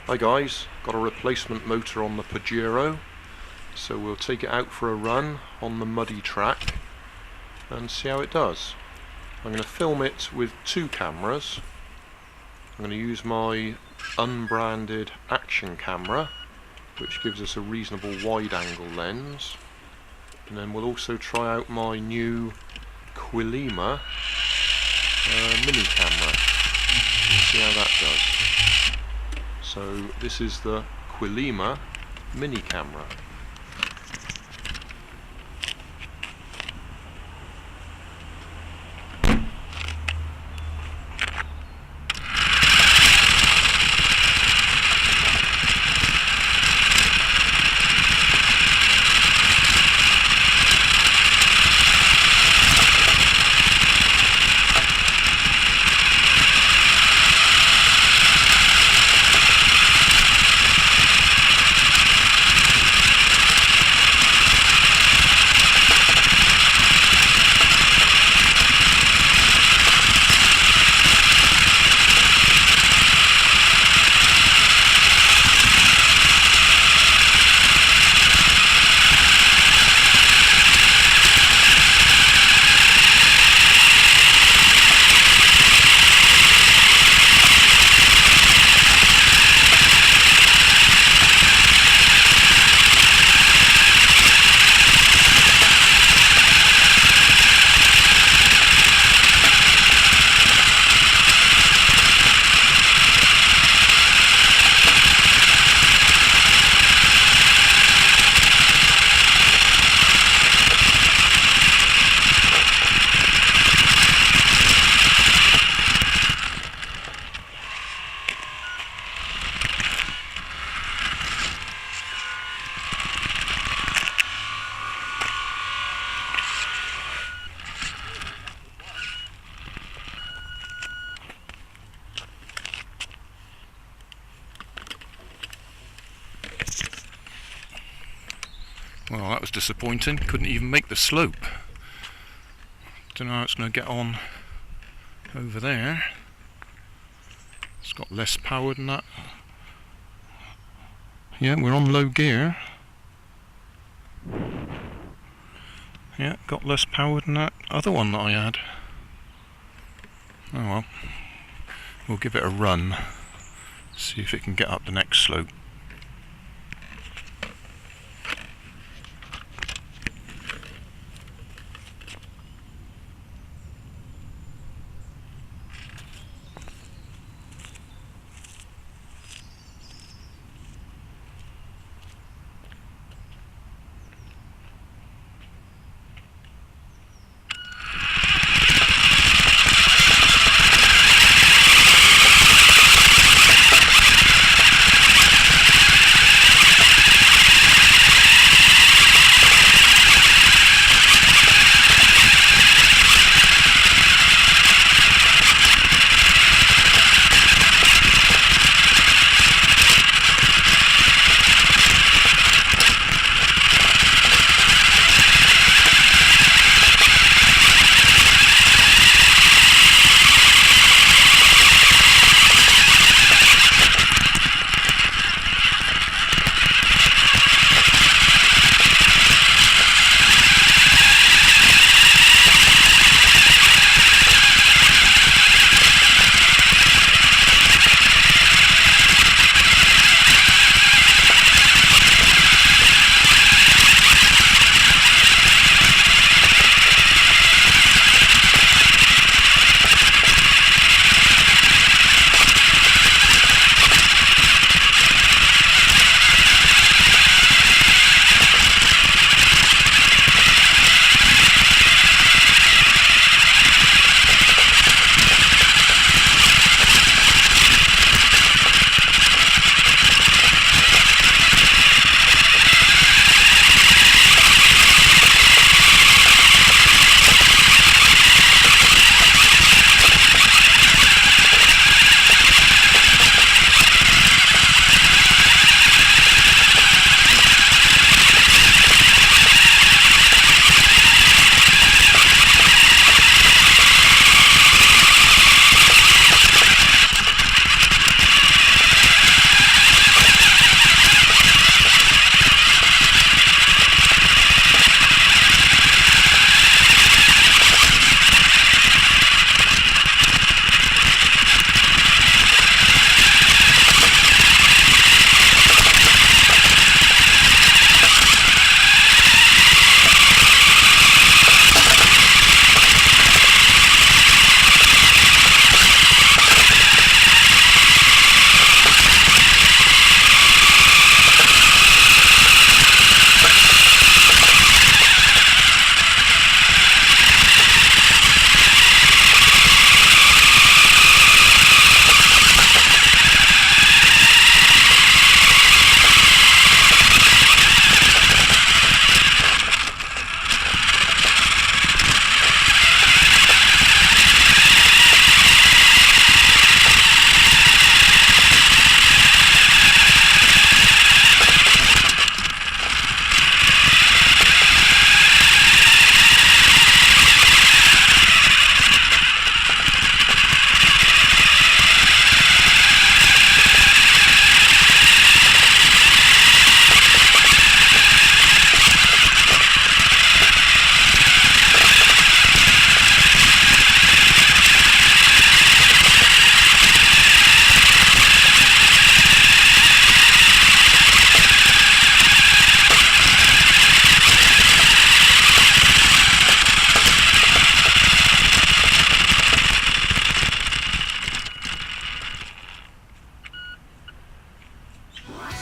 Hi guys, got a replacement motor on the Pajero, so we'll take it out for a run on the muddy track and see how it does. I'm going to film it with two cameras. I'm going to use my unbranded action camera, which gives us a reasonable wide angle lens, and then we'll also try out my new QUELIMA mini camera and see how that does. So this is the QUELIMA mini camera. Well, that was disappointing. Couldn't even make the slope. Don't know how it's going to get on over there. It's got less power than that. Yeah, we're on low gear. Yeah, got less power than that other one that I had. Oh well. We'll give it a run. See if it can get up the next slope.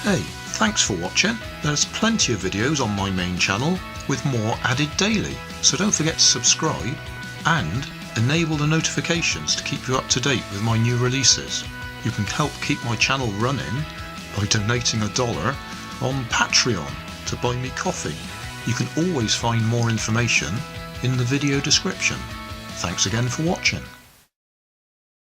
Hey, thanks for watching. There's plenty of videos on my main channel with more added daily, so don't forget to subscribe and enable the notifications to keep you up to date with my new releases. You can help keep my channel running by donating $1 on Patreon to buy me coffee. You can always find more information in the video description. Thanks again for watching.